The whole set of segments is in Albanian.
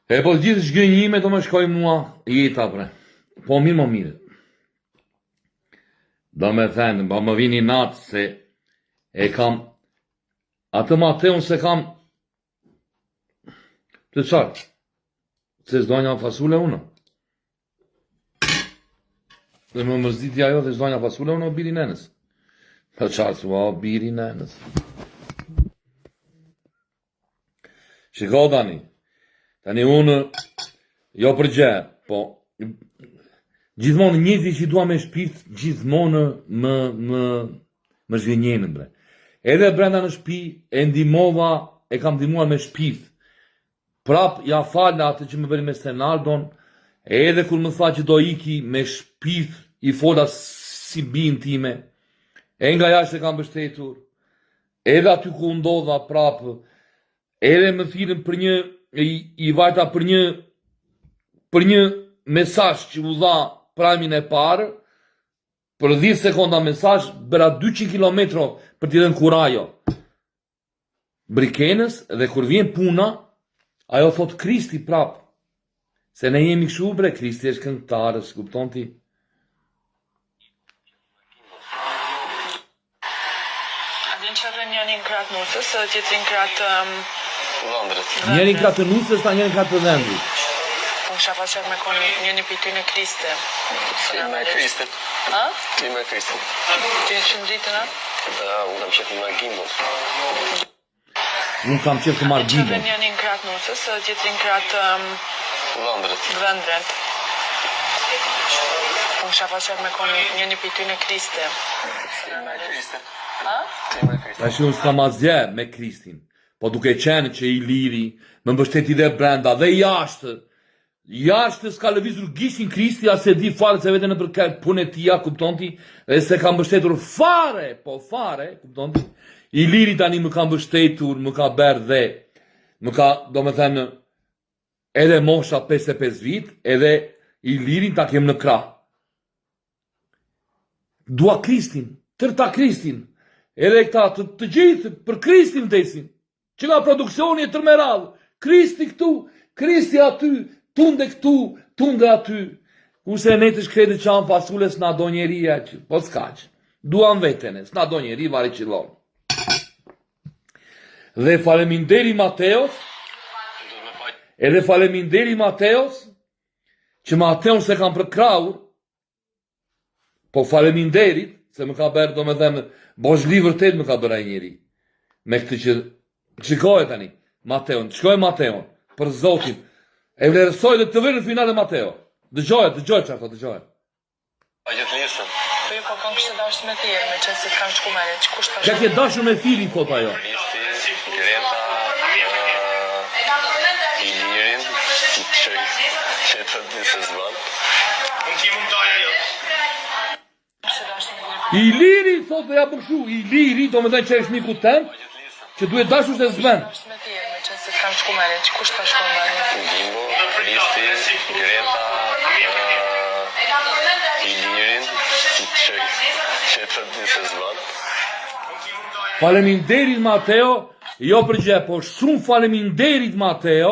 E po gjithë zhgënjime do më shkoj mua jeta bre. Po mirë më mirë. Do me thënë, ba më vini natë se e kam atë Mateun se kam të qarë. Se zdojnja fasule unë. Dhe më mërzitja jo dhe zdojnja fasule unë o biri nenës. Për qarë su o biri nenës. Shiko tani unë jo për gjë, po gjithmonë njëti që dua me shpirt, gjithmonë më zhgënjenë bre. Edhe brenda në shtëpi e ndihmova, e kam ndihmuar me shpirt. Prap ja falë atë që më bëri me Stenardon, edhe kur më tha që do iki me shpirt i fola si bin time, e nga jashtë e kam mbështetur, edhe aty ku ndodha prapë, edhe më thirrën për një i vajta për një mesazh që u dha pramin e parë, për 10 sekonda mesazh, bëra 200 kilometro për t'i dhënë kurajo. Brikenës, dhe kur vjen puna, ajo thot Kristi prap. Se ne jemi kështu bre, Kristi është këngëtarës, kupton ti? Adin që rrën njënin kratë nusës, tjetrin kratë Vëndrit. Njërin kratë të nusës, ta njërin kratë të vendrit. Unë kisha pasur me kon njëni për ty në Kriste. Ti me Kristin. A? Ti me Kristin. Ty në shëndritën, a? Unë kam qef me gimbon. Unë kam qef të marrë Që rrën gjimon. njënin kratë nusës, tjetrin kratë Vëndrit. vendret. Unë kisha pasur me kon njëni për ty në Kriste. Ti me Kristin. A? Ti me Kristin. Ta shi unë s'kam asgje me Kristin. Po duke qenë që i liri, më mbështeti dhe brenda, dhe jashtë. Jashtë s'ka lëvizur gishin Kristi, as e di fare se vete në për punë e tia, kupton ti, dhe se ka mbështetur fare, po fare, kupton ti. I liri tani më ka mbështetur, më ka berë dhe, më ka, do me thënë, edhe mosha 55 vit, edhe i lirin ta kem në krah. Dua Kristin, tërta Kristin, edhe këta të gjithë për Kristin desin. Që nga produksioni e tërmeral, Kristi këtu, Kristi aty, tunde këtu, tunde aty. Kurse ne të shkredi qanë fasule s'na do njeri e që, po s'kaq. Duan vetene, s'na do njeri vari qilon. Dhe faleminderi Mateos, edhe faleminderi Mateos, që Mateon se kam përkraur, po faleminderit, se më ka bërë, do me dhemë, boshli vërtet më ka bërë e njeri. Me këtë që shikoj tani, Mateon, shikoj Mateon, për Zotin, e vlerësoj dhe të vërë në finale Mateo. Dëgjoj që ato, dëgjoj. A gjithë njësën. Po ju po kam kështë dashur me thirë, me qënë se t'kanë shku mere, që kush të Që ke dashur me thiri, thot ajo. Listi, Greta, i lirin, që të disë zbanë. I liri, thot dhe ja përshu, i liri, do me dhe që është miku tem, që duhet dashur se zben. dashur me thirë, me qënë se t'kanë shku mere, që kush të shku mere. Gimbo, Listi, Greta, i lirin, që të disë zbanë. Faleminderit Mateo, jo për gjë, po shumë faleminderit Mateo,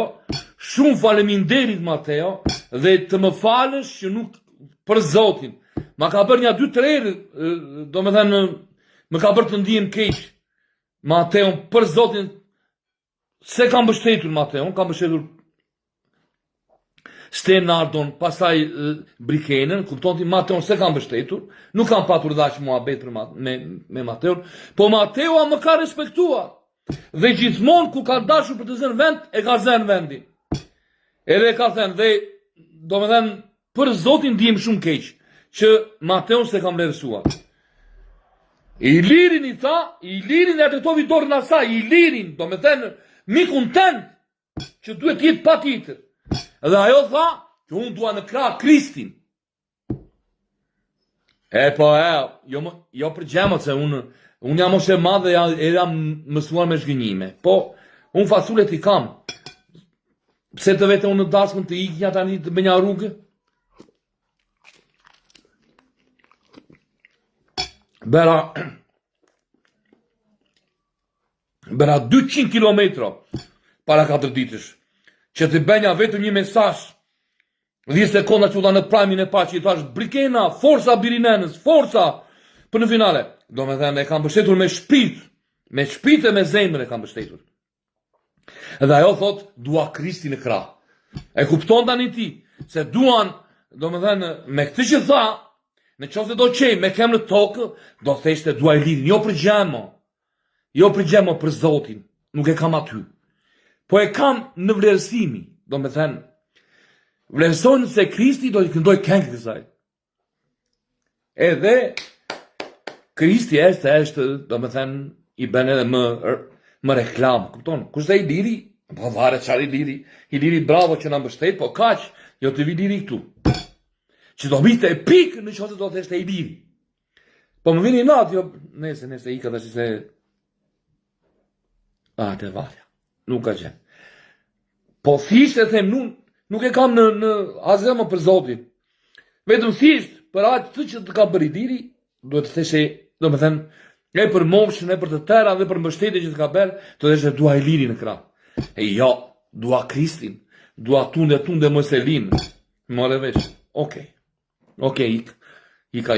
shumë faleminderit Mateo, dhe të më falësh që nuk për Zotin. Ma ka bërë një 2-3 herë, do me thënë, më ka bërë të ndihem keq. Mateon, për Zotin, se kam bështetur Mateon, kam bështetur Stenardon, pastaj Brikenën, kupton ti, Mateon se kam bështetur, nuk kam patur dash muhabet me Mateon, po Mateo më ka respektuar. Dhe gjithmonë ku ka dashur për të zënë vend, e ka zënë vendin. Edhe ka thënë, dhe do me thënë, për Zotin ndihem shumë keq, që Mateon se kam vlerësuar. I lirin i tha, i lirin e tretovi dorën asaj, i lirin, do me thënë, mikun ten, që duhet jetë pa tjetër. Dhe ajo tha, që unë dua në krah Kristin. E po jo për gjemët, se unë jam moshe madhe e jam mësuar me shgënjime. Po, unë fasullet i kam. Pse të vete unë në dasmën të ikja tani të bënja rrugë? Bëra 200 kilometro para 4 ditësh, që të bënja vetëm një mesazh 10 sekonda që u dha në prajmin e paqe, i thash Brikena, forca Birinenës, forca për në finale. Do me thënë, e kam mbështetur me shpirt e me zemër e kam mbështetur. Edhe ajo thot, dua Kristi në krah. E kupton tani ti, se duan, do me thënë, me këtë që tha, në qoftë se do qej me kem në tokë, do theshte dua Ilirin, jo për gjemo. Jo për gjemo për Zotin, nuk e kam aty. Po e kam në vlerësimi, do me thënë, vlerësojnë se Kristi do i këndoj këngë të saj. Edhe Kristi është, do me thënë, i bën edhe më reklam, kupton? Kurse Iliri, po varet çfarë Iliri. Iliri bravo që na mbështet, po kaq, jo të vi Iliri këtu. Që do vite epik në qoftë do të theshte Iliri. Po më vini natë, jo, nese ika tash se te valja. Nuk ka gjë. Po thjesht e them nuk e kam në azema për Zotin. Vetëm thjesht për atë që të ka bërë Iliri, duhet të theshë, do me thënë, e për moshën, e për të tëra dhe për mbështetje që të ka bërë, të theshë dua Ilirin në krah. E jo, dua Kristin, dua tunde më Selin. More vesh. Okej, ik. Ika.